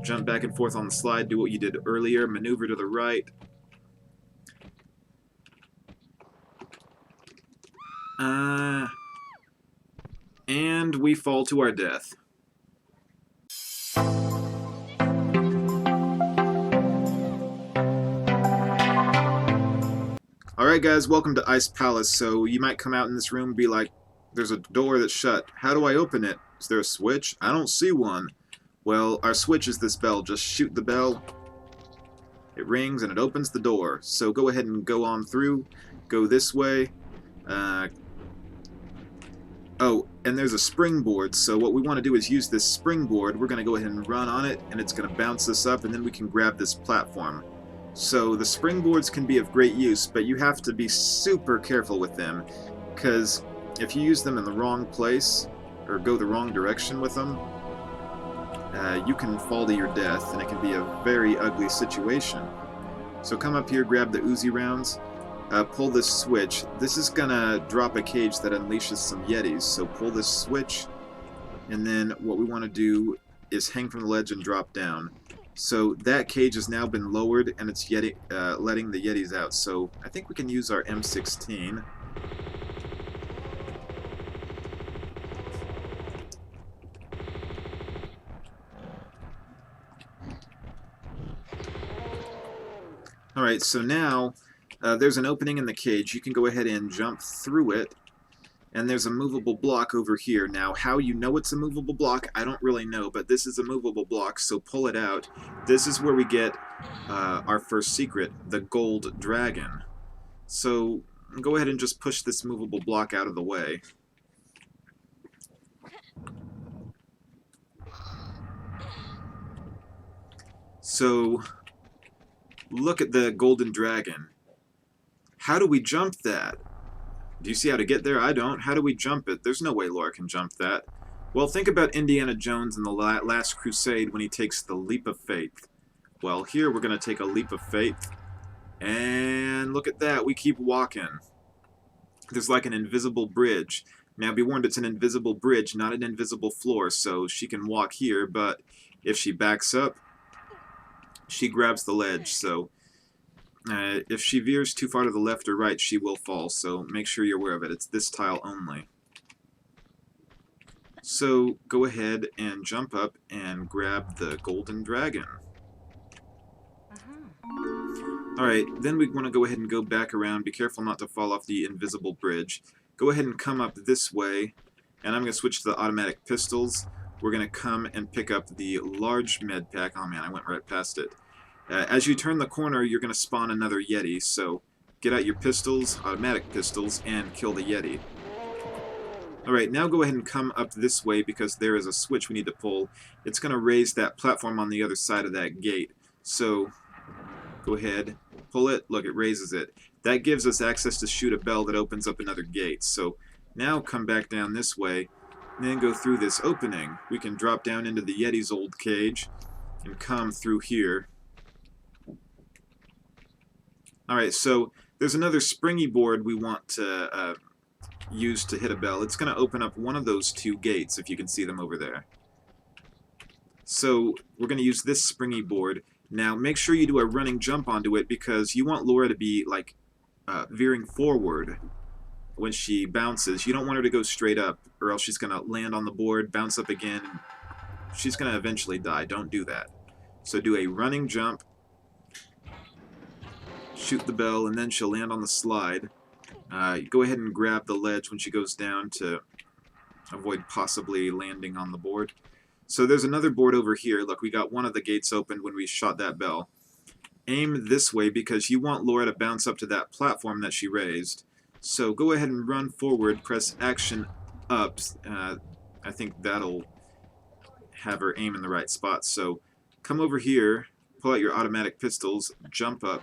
Jump back and forth on the slide, do what you did earlier, maneuver to the right. And we fall to our death. Alright guys, welcome to Ice Palace. So you might come out in this room and be like, there's a door that's shut. How do I open it? Is there a switch? I don't see one. Well, our switch is this bell. Just shoot the bell. It rings and it opens the door. So go ahead and go on through. Go this way. Oh, and there's a springboard. So what we want to do is use this springboard. We're going to go ahead and run on it, and it's going to bounce us up, and then we can grab this platform. So the springboards can be of great use, but you have to be super careful with them, because if you use them in the wrong place, or go the wrong direction with them, you can fall to your death, and it can be a very ugly situation. So come up here, grab the Uzi rounds, pull this switch. This is gonna drop a cage that unleashes some Yetis, so pull this switch, and then what we want to do is hang from the ledge and drop down. So that cage has now been lowered, and it's letting the Yetis out. So I think we can use our M16. Alright, so now there's an opening in the cage. You can go ahead and jump through it. And there's a movable block over here. Now, how you know it's a movable block, I don't really know, but this is a movable block, so pull it out. This is where we get our first secret, the gold dragon. So go ahead and just push this movable block out of the way. So look at the golden dragon. How do we jump that? Do you see how to get there? I don't. How do we jump it? There's no way Laura can jump that. Well, think about Indiana Jones in the Last Crusade when he takes the leap of faith. Well, here we're going to take a leap of faith. And look at that. We keep walking. There's like an invisible bridge. Now, be warned, it's an invisible bridge, not an invisible floor, so she can walk here, but if she backs up, she grabs the ledge, so if she veers too far to the left or right, she will fall, so make sure you're aware of it. It's this tile only. So go ahead and jump up and grab the golden dragon. Alright, then we want to go ahead and go back around. Be careful not to fall off the invisible bridge. Go ahead and come up this way, and I'm going to switch to the automatic pistols. We're going to come and pick up the large med pack. Oh man, I went right past it. As you turn the corner, you're going to spawn another Yeti, so get out your pistols, automatic pistols, and kill the Yeti. Alright, now go ahead and come up this way because there is a switch we need to pull. It's going to raise that platform on the other side of that gate. So, go ahead, pull it, look, it raises it. That gives us access to shoot a bell that opens up another gate. So, now come back down this way, and then go through this opening. We can drop down into the Yeti's old cage, and come through here. Alright, so there's another springy board we want to use to hit a bell. It's going to open up one of those two gates, if you can see them over there. So we're going to use this springy board. Now make sure you do a running jump onto it because you want Laura to be like veering forward when she bounces. You don't want her to go straight up or else she's going to land on the board, bounce up again, and she's going to eventually die. Don't do that. So do a running jump. Shoot the bell, and then she'll land on the slide. Go ahead and grab the ledge when she goes down to avoid possibly landing on the board. So there's another board over here. Look, we got one of the gates opened when we shot that bell. Aim this way because you want Laura to bounce up to that platform that she raised. So go ahead and run forward, press action up. I think that'll have her aim in the right spot. So come over here, pull out your automatic pistols, jump up,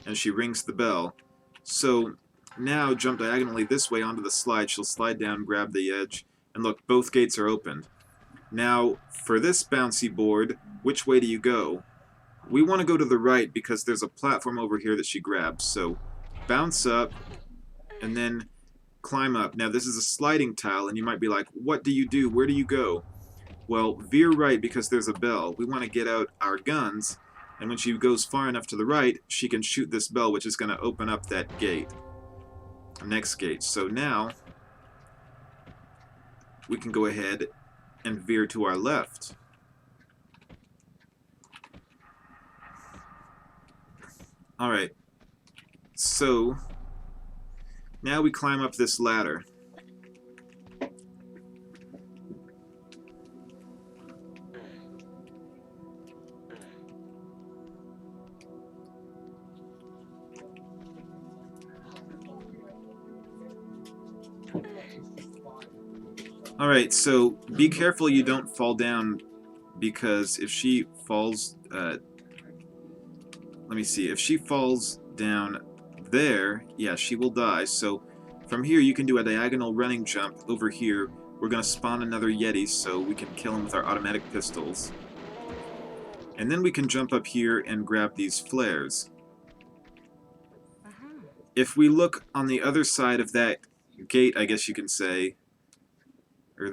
and she rings the bell. So now jump diagonally this way onto the slide. She'll slide down, grab the edge, and look, both gates are opened. Now, for this bouncy board, which way do you go? We want to go to the right because there's a platform over here that she grabs. So bounce up, and then climb up. Now, this is a sliding tile, and you might be like, what do you do? Where do you go? Well, veer right because there's a bell. We want to get out our guns, and when she goes far enough to the right, she can shoot this bell, which is going to open up that gate. Next gate. So now we can go ahead and veer to our left. Alright, so now we climb up this ladder. Alright, so be careful you don't fall down, because if she falls, let me see, if she falls down there, yeah, she will die. So from here you can do a diagonal running jump over here. We're going to spawn another Yeti so we can kill him with our automatic pistols. And then we can jump up here and grab these flares. If we look on the other side of that gate, I guess you can say, or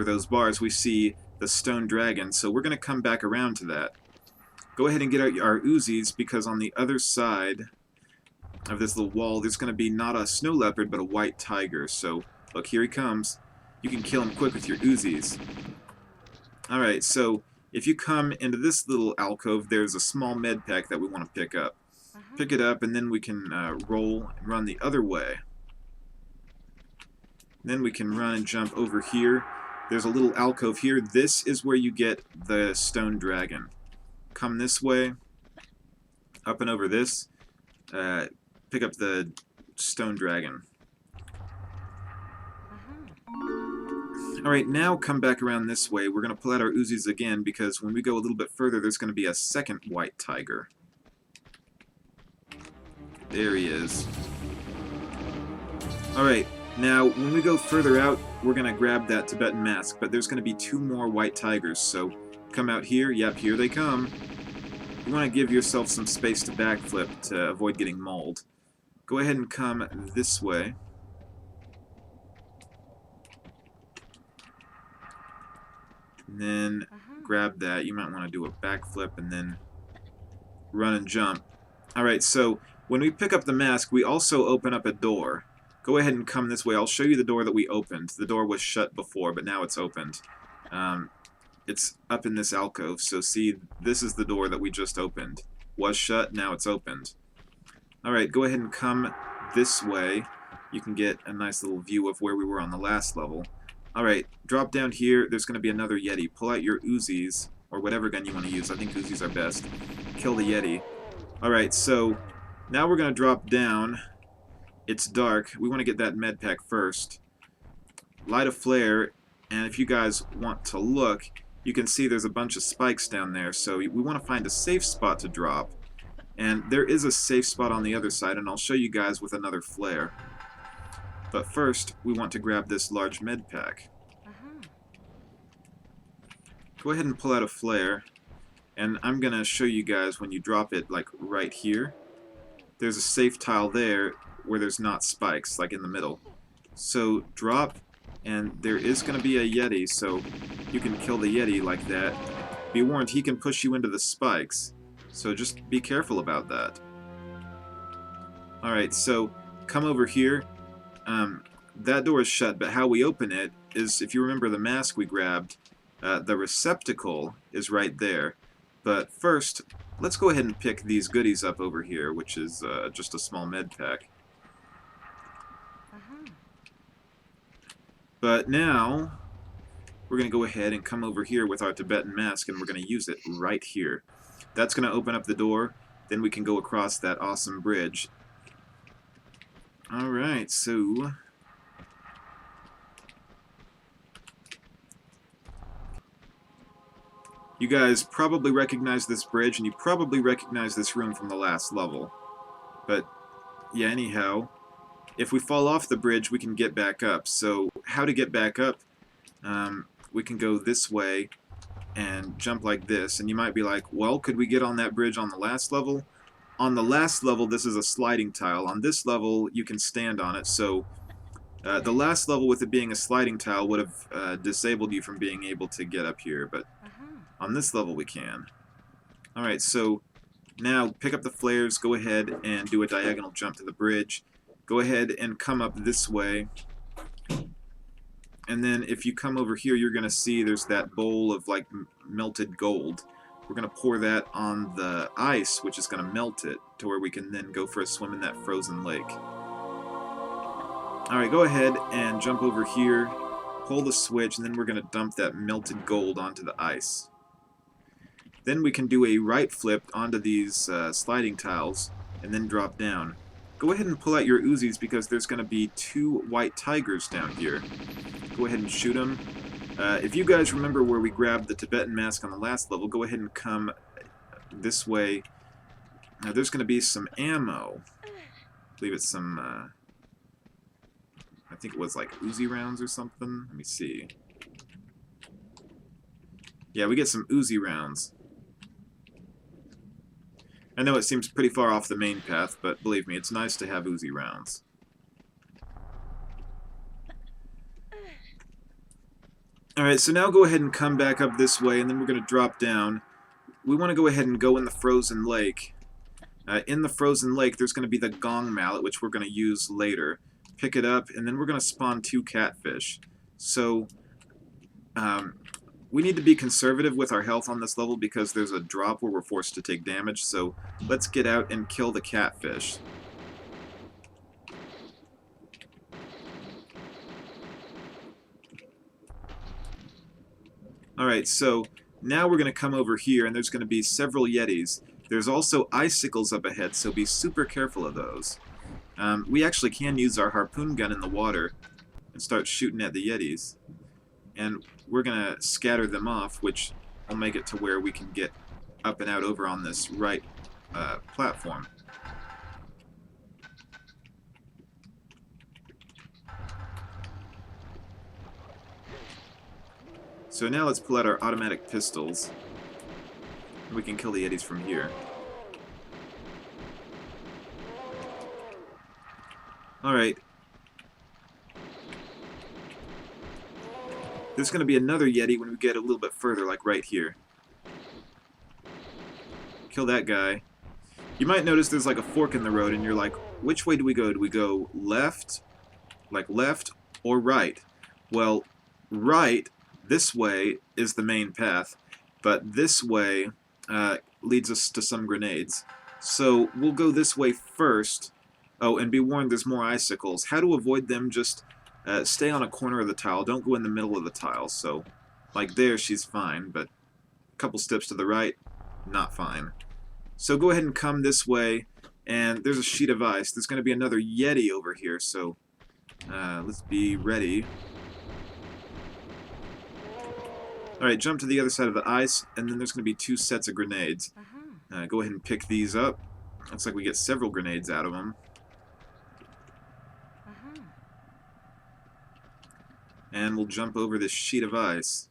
those bars, we see the stone dragon, so we're going to come back around to that. Go ahead and get out our Uzis, because on the other side of this little wall, there's going to be not a snow leopard, but a white tiger. So, look, here he comes. You can kill him quick with your Uzis. Alright, so if you come into this little alcove, there's a small med pack that we want to pick up. Pick it up, and then we can roll and run the other way. Then we can run and jump over here. There's a little alcove here. This is where you get the stone dragon. Come this way, up and over this, pick up the stone dragon. Alright, now come back around this way. We're going to pull out our Uzis again, because when we go a little bit further, there's going to be a second white tiger. There he is. Alright, now when we go further out, we're going to grab that Tibetan mask, but there's going to be 2 more white tigers, so come out here. Yep, here they come. You want to give yourself some space to backflip to avoid getting mauled. Go ahead and come this way. And then grab that. You might want to do a backflip and then run and jump. Alright, so when we pick up the mask, we also open up a door. Go ahead and come this way. I'll show you the door that we opened. The door was shut before, but now it's opened. It's up in this alcove, so see, this is the door that we just opened. Was shut, now it's opened. Alright, go ahead and come this way. You can get a nice little view of where we were on the last level. Alright, drop down here. There's going to be another Yeti. Pull out your Uzis, or whatever gun you want to use. I think Uzis are best. Kill the Yeti. Alright, so now we're going to drop down. It's dark. We want to get that med pack first. Light a flare, and if you guys want to look, you can see there's a bunch of spikes down there, so we want to find a safe spot to drop. And there is a safe spot on the other side, and I'll show you guys with another flare. But first, we want to grab this large med pack. Go ahead and pull out a flare, and I'm going to show you guys when you drop it, like right here. There's a safe tile there where there's not spikes, like in the middle. So drop, and there is going to be a Yeti, so you can kill the Yeti like that. Be warned, he can push you into the spikes, so just be careful about that. Alright, so come over here. That door is shut, but how we open it is, if you remember the mask we grabbed, the receptacle is right there. But first, let's go ahead and pick these goodies up over here, which is just a small med pack. But now, we're going to go ahead and come over here with our Tibetan mask, and we're going to use it right here. That's going to open up the door, then we can go across that awesome bridge. Alright, so you guys probably recognize this bridge, and you probably recognize this room from the last level. But, yeah, anyhow, if we fall off the bridge, we can get back up. So, how to get back up? We can go this way and jump like this. And you might be like, well, could we get on that bridge on the last level? On the last level, this is a sliding tile. On this level, you can stand on it. So, The last level, with it being a sliding tile, would have disabled you from being able to get up here, but on this level we can. Alright, so now pick up the flares, go ahead and do a diagonal jump to the bridge. Go ahead and come up this way. And then if you come over here, you're going to see there's that bowl of like melted gold. We're going to pour that on the ice, which is going to melt it to where we can then go for a swim in that frozen lake. Alright, go ahead and jump over here, pull the switch, and then we're going to dump that melted gold onto the ice. Then we can do a right flip onto these sliding tiles, and then drop down. Go ahead and pull out your Uzis because there's going to be 2 white tigers down here. Go ahead and shoot them. If you guys remember where we grabbed the Tibetan mask on the last level, go ahead and come this way. Now there's going to be some ammo. I believe it's some... I think it was like Uzi rounds or something. Let me see. Yeah, we get some Uzi rounds. I know it seems pretty far off the main path, but believe me, it's nice to have Uzi rounds. Alright, so now go ahead and come back up this way, and then we're going to drop down. We want to go ahead and go in the frozen lake. In the frozen lake, there's going to be the gong mallet, which we're going to use later. Pick it up, and then we're going to spawn 2 catfish. So, we need to be conservative with our health on this level because there's a drop where we're forced to take damage, so let's get out and kill the catfish. Alright, so now we're going to come over here, and there's going to be several Yetis. There's also icicles up ahead, so be super careful of those. We actually can use our harpoon gun in the water and start shooting at the Yetis. And we're going to scatter them off, which will make it to where we can get up and out over on this right platform. So now let's pull out our automatic pistols. We can kill the Yetis from here. Alright. There's going to be another Yeti when we get a little bit further, like right here. Kill that guy. You might notice there's like a fork in the road, and you're like, which way do we go? Do we go left, like left, or right? Well, right, this way, is the main path, but this way leads us to some grenades. So we'll go this way first. Oh, and be warned, there's more icicles. How to avoid them, just stay on a corner of the tile. Don't go in the middle of the tile. So, like there, she's fine, but a couple steps to the right, not fine. So go ahead and come this way, and there's a sheet of ice. There's going to be another Yeti over here, so let's be ready. Alright, jump to the other side of the ice, and then there's going to be 2 sets of grenades. Go ahead and pick these up. Looks like we get several grenades out of them. And we'll jump over this sheet of ice.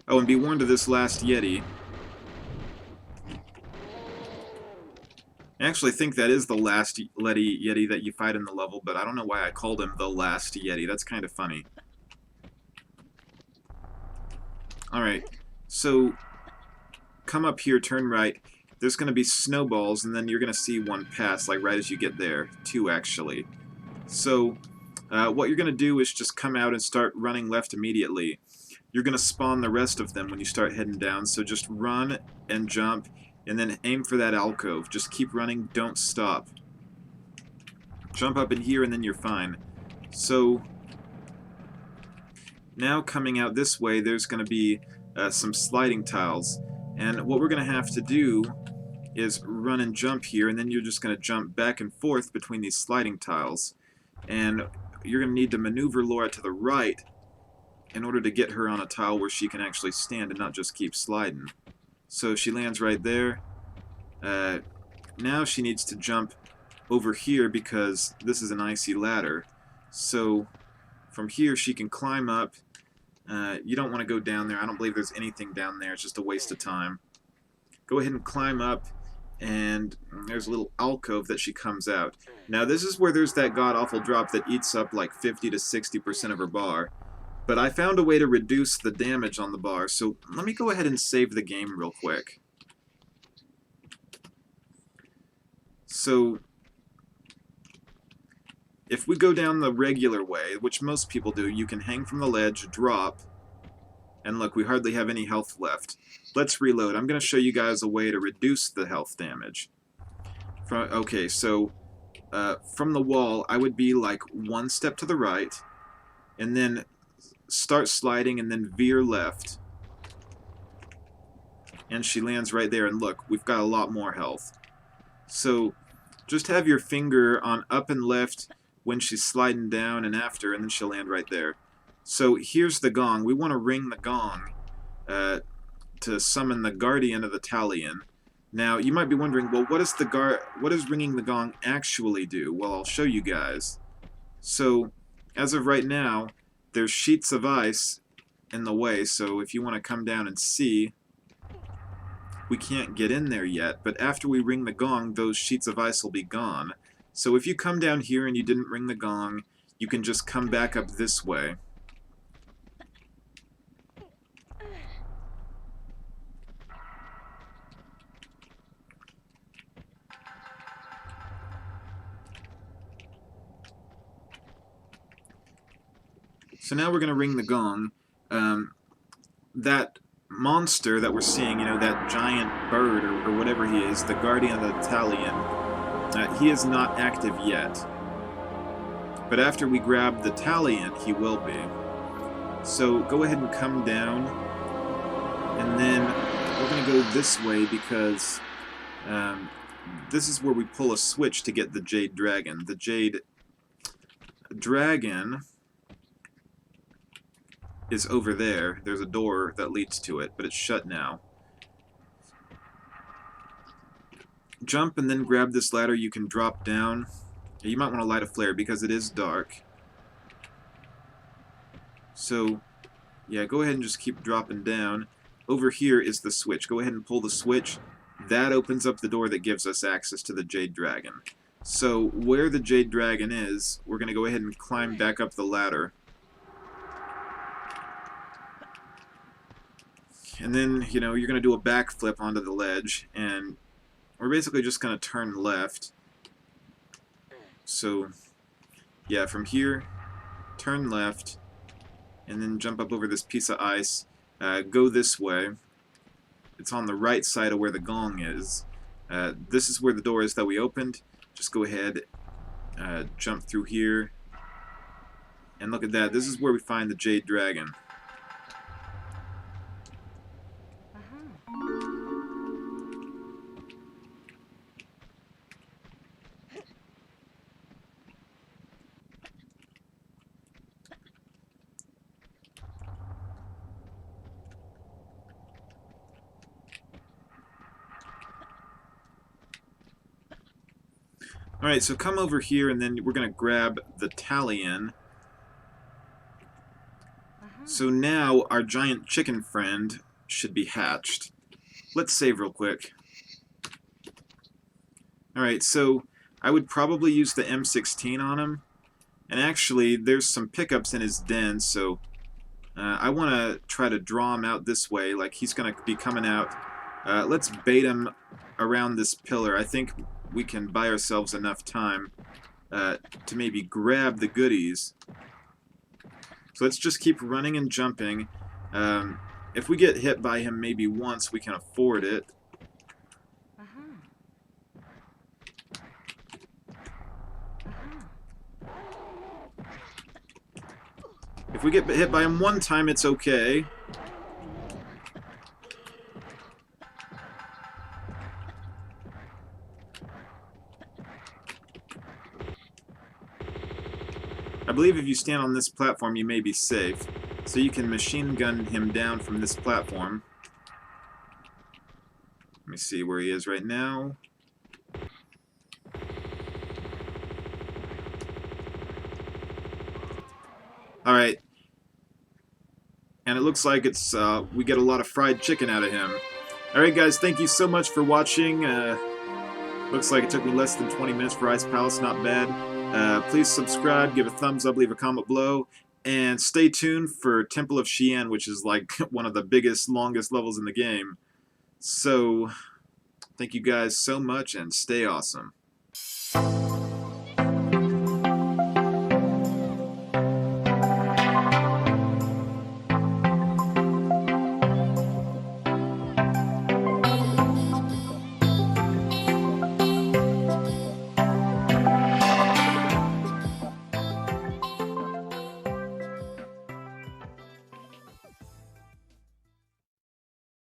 Oh, and be warned of this last Yeti. I actually think that is the last Yeti that you fight in the level, but I don't know why I called him the last Yeti. That's kind of funny. Alright, so come up here, turn right. There's going to be snowballs, and then you're going to see one pass, like right as you get there. 2, actually. So, what you're going to do is just come out and start running left immediately. You're going to spawn the rest of them when you start heading down, so just run and jump, and then aim for that alcove. Just keep running, don't stop. Jump up in here, and then you're fine. So, now coming out this way, there's going to be some sliding tiles. And what we're going to have to do is run and jump here, and then you're just going to jump back and forth between these sliding tiles. And you're going to need to maneuver Laura to the right in order to get her on a tile where she can actually stand and not just keep sliding. So she lands right there. Now she needs to jump over here because this is an icy ladder. So from here she can climb up. You don't want to go down there. I don't believe there's anything down there. It's just a waste of time. Go ahead and climb up, and there's a little alcove that she comes out. Now this is where there's that god-awful drop that eats up like 50 to 60% of her bar. But I found a way to reduce the damage on the bar, so let me go ahead and save the game real quick. So if we go down the regular way, which most people do, you can hang from the ledge, drop, and look, we hardly have any health left. Let's reload. I'm going to show you guys a way to reduce the health damage. Okay, so from the wall, I would be like one step to the right, and then start sliding, and then veer left. And she lands right there, and look, we've got a lot more health. So just have your finger on up and left when she's sliding down and after, and then she'll land right there. So here's the gong. We want to ring the gong to summon the Guardian of the Talion. Now, you might be wondering, well, what does ringing the gong actually do? Well, I'll show you guys. So, as of right now, there's sheets of ice in the way, so if you want to come down and see, we can't get in there yet, but after we ring the gong, those sheets of ice will be gone. So if you come down here and you didn't ring the gong, you can just come back up this way. So now we're going to ring the gong. That monster that we're seeing, you know, that giant bird or whatever he is, the Guardian of the Talion, he is not active yet. But after we grab the Talion, he will be. So go ahead and come down, and then we're going to go this way because this is where we pull a switch to get the Jade Dragon. The Jade Dragon is over there. There's a door that leads to it, but it's shut now. Jump and then grab this ladder. You can drop down. You might want to light a flare because it is dark. So, yeah, go ahead and just keep dropping down. Over here is the switch. Go ahead and pull the switch. That opens up the door that gives us access to the Jade Dragon. So, where the Jade Dragon is, we're going to go ahead and climb back up the ladder. And then, you know, you're going to do a backflip onto the ledge, and we're basically just going to turn left. So, yeah, from here, turn left, and then jump up over this piece of ice. Go this way. It's on the right side of where the gong is. This is where the door is that we opened. Just go ahead, jump through here, and look at that. This is where we find the Jade Dragon. Alright, so come over here, and then we're going to grab the Talion. So now our giant chicken friend should be hatched. Let's save real quick. Alright, so I would probably use the M16 on him. And actually, there's some pickups in his den, so I want to try to draw him out this way, like he's going to be coming out. Let's bait him around this pillar. I think we can buy ourselves enough time to maybe grab the goodies. So let's just keep running and jumping. If we get hit by him maybe once, we can afford it. If we get hit by him one time, it's okay. I believe if you stand on this platform, you may be safe. So you can machine gun him down from this platform. Let me see where he is right now. Alright. And it looks like it's we get a lot of fried chicken out of him. Alright guys, thank you so much for watching. Looks like it took me less than 20 minutes for Ice Palace, not bad. Please subscribe, give a thumbs up, leave a comment below, and stay tuned for Temple of Xi'an, which is like one of the biggest, longest levels in the game. So, thank you guys so much, and stay awesome.